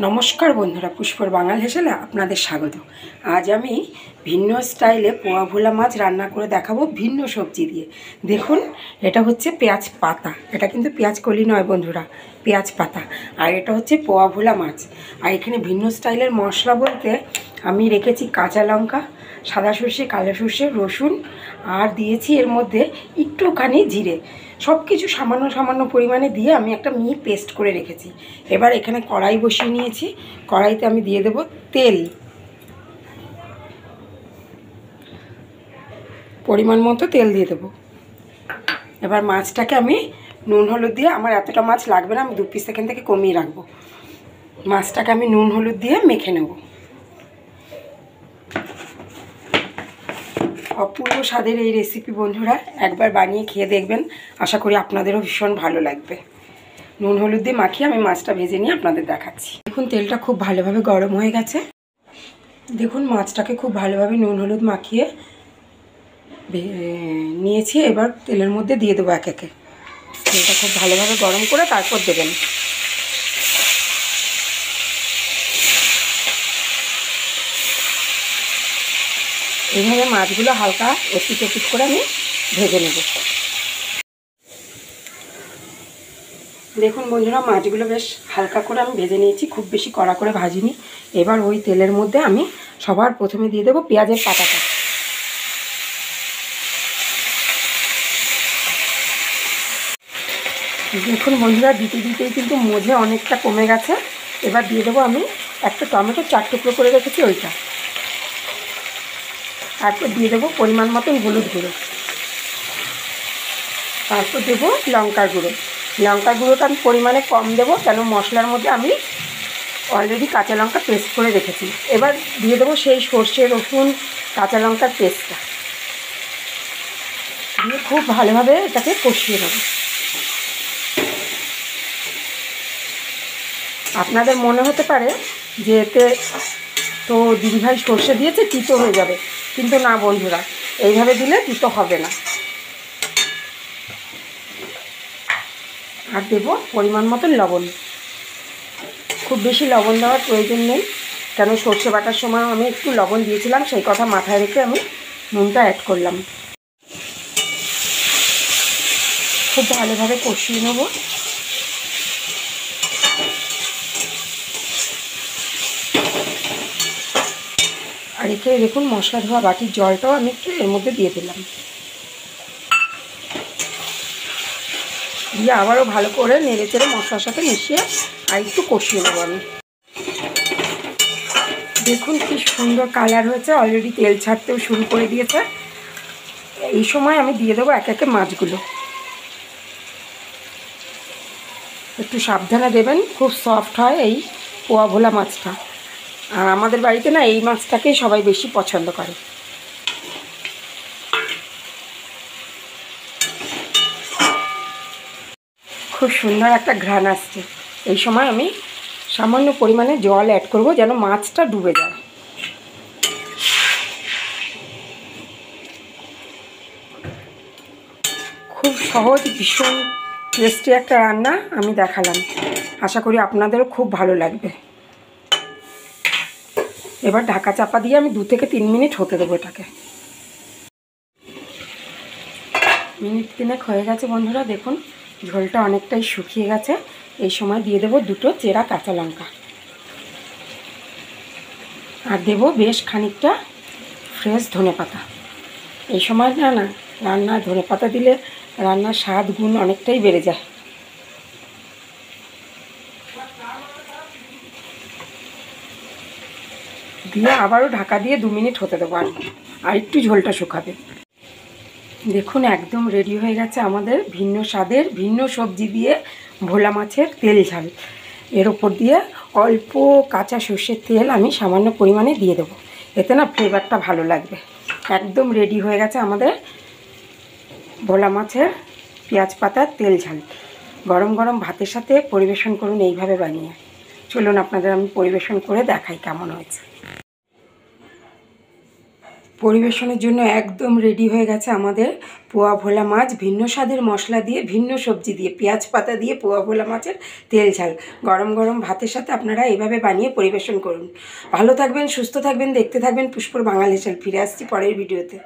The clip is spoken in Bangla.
নমস্কার বন্ধুরা, পুষ্পর বাঙাল হেসেলে আপনাদের স্বাগত। আজ আমি ভিন্ন স্টাইলে পোয়া ভোলা মাছ রান্না করে দেখাবো ভিন্ন সবজি দিয়ে। দেখুন, এটা হচ্ছে পেঁয়াজ পাতা, এটা কিন্তু পেঁয়াজ কলি নয় বন্ধুরা, পেঁয়াজ পাতা। আর এটা হচ্ছে পোয়া ভোলা মাছ। আর এখানে ভিন্ন স্টাইলের মশলা বলতে আমি রেখেছি কাঁচা লঙ্কা, সাদা সর্ষে, কালো সর্ষে, রসুন, আর দিয়েছি এর মধ্যে একটুখানি জিরে। সব কিছু সামান্য সামান্য পরিমাণে দিয়ে আমি একটা মিহি পেস্ট করে রেখেছি। এবার এখানে কড়াই বসিয়ে নিয়েছি। কড়াইতে আমি দিয়ে দেব তেল, পরিমাণ মতো তেল দিয়ে দেবো। এবার মাছটাকে আমি নুন হলুদ দিয়ে, আমার এতটা মাছ লাগবে না, আমি 2 পিস এখান থেকে কমিয়ে রাখবো। মাছটাকে আমি নুন হলুদ দিয়ে মেখে নেব। অপূর্ব স্বাদের এই রেসিপি বন্ধুরা, একবার বানিয়ে খেয়ে দেখবেন, আশা করি আপনাদেরও ভীষণ ভালো লাগবে। নুন হলুদ দিয়ে মাখিয়ে আমি মাছটা ভেজে নিয়ে আপনাদের দেখাচ্ছি। দেখুন, তেলটা খুব ভালোভাবে গরম হয়ে গেছে। দেখুন, মাছটাকে খুব ভালোভাবে নুন হলুদ মাখিয়ে নিয়েছি। এবার তেলের মধ্যে দিয়ে দেবো এক একে। তেলটা খুব ভালোভাবে গরম করে তারপর দেবেন। এইভাবে মাছগুলো হালকা এপিট ওপিট করে আমি ভেজে নেব। দেখুন বন্ধুরা, মাছগুলো বেশ হালকা করে আমি ভেজে নিয়েছি, খুব বেশি কড়া করে ভাজিনি। এবার ওই তেলের মধ্যে আমি সবার প্রথমে দিয়ে দেবো পেঁয়াজের পাতাটা। দেখুন বন্ধুরা, দিতে দিতেই কিন্তু মজে অনেকটা কমে গেছে। এবার দিয়ে দেবো আমি একটা টমেটো 4 টুকরো করে রেখেছি, ওইটা। তারপর দিয়ে দেবো পরিমাণ মতন হলুদ গুঁড়ো। তারপর দেবো লঙ্কার গুঁড়ো। লঙ্কার গুঁড়োটা আমি পরিমাণে কম দেবো, কেন মশলার মধ্যে আমি অলরেডি কাঁচা লঙ্কা পেস্ট করে রেখেছি। এবার দিয়ে দেবো সেই সর্ষে, রসুন, কাঁচা লঙ্কার পেস্টটা দিয়ে খুব ভালোভাবে এটাকে কষিয়ে নেব। আপনাদের মনে হতে পারে যে এতে তো দিদিভাই সর্ষে দিয়েছে, তিতো হয়ে যাবে, কিন্তু না বন্ধুরা, এইভাবে দিলে তিতো হবে না। আর দেবো পরিমাণ মতন লবণ। খুব বেশি লবণ দেওয়ার প্রয়োজন নেই, কেন সর্ষে বাটার সময় আমি একটু লবণ দিয়েছিলাম, সেই কথা মাথায় রেখে আমি নুনটা অ্যাড করলাম। খুব ভালোভাবে কষিয়ে নেব। আর এখানে দেখুন, মশলা ধোয়া বাটির জলটাও আমি একটু এর মধ্যে দিয়ে দিলাম। দিয়ে আবারও ভালো করে নেড়ে চেড়ে মশলার সাথে মিশিয়ে আর একটু কষিয়ে নেব আমি। দেখুন কি সুন্দর কালার হয়েছে, অলরেডি তেল ছাড়তেও শুরু করে দিয়েছে। এই সময় আমি দিয়ে দেবো এক একে মাছগুলো। একটু সাবধানে দেবেন, খুব সফট হয় এই পোয়া ভোলা মাছটা। আর আমাদের বাড়িতে না এই মাছটাকেই সবাই বেশি পছন্দ করে। খুব সুন্দর একটা ঘ্রাণ আসছে। এই সময় আমি সামান্য পরিমাণে জল অ্যাড করব, যেন মাছটা ডুবে যায়। খুব সহজ, ভীষণ টেস্টি একটা রান্না আমি দেখালাম, আশা করি আপনাদেরও খুব ভালো লাগবে। এবার ঢাকা চাপা দিয়ে আমি 2 থেকে 3 মিনিট হতে দেবো এটাকে। মিনিট 3 হয়ে গেছে বন্ধুরা, দেখুন ঝোলটা অনেকটাই শুকিয়ে গেছে। এই সময় দিয়ে দেবো 2টো চেরা কাঁচা লঙ্কা, আর দেবো বেশ খানিকটা ফ্রেশ ধনেপাতা। এই সময় না রান্নার ধনেপাতা দিলে রান্নার স্বাদ গুণ অনেকটাই বেড়ে যায়। দিয়ে আবারও ঢাকা দিয়ে 2 মিনিট হতে দেবো, আর একটু ঝোলটা শুকাবে। দেখুন, একদম রেডি হয়ে গেছে আমাদের ভিন্ন স্বাদের ভিন্ন সবজি দিয়ে ভোলা মাছের তেল ঝাল। এর ওপর দিয়ে অল্প কাঁচা সর্ষের তেল আমি সামান্য পরিমাণে দিয়ে দেবো, এতে না ফ্লেভারটা ভালো লাগবে। একদম রেডি হয়ে গেছে আমাদের ভোলা মাছের পেঁয়াজ পাতার তেল ঝাল। গরম গরম ভাতের সাথে পরিবেশন করুন এইভাবে বানিয়ে। চলুন আপনাদের আমি পরিবেশন করে দেখাই কেমন হয়েছে। পরিবেশনের জন্য একদম রেডি হয়ে গেছে আমাদের পোয়া ভোলা মাছ, ভিন্ন স্বাদের মশলা দিয়ে, ভিন্ন সবজি দিয়ে, পেঁয়াজ পাতা দিয়ে পোয়া ভোলা মাছের তেল ঝাল। গরম গরম ভাতের সাথে আপনারা এইভাবে বানিয়ে পরিবেশন করুন। ভালো থাকবেন, সুস্থ থাকবেন, দেখতে থাকবেন পুষ্পর বাঙাল হেসেল। ফিরে আসছি পরের ভিডিওতে।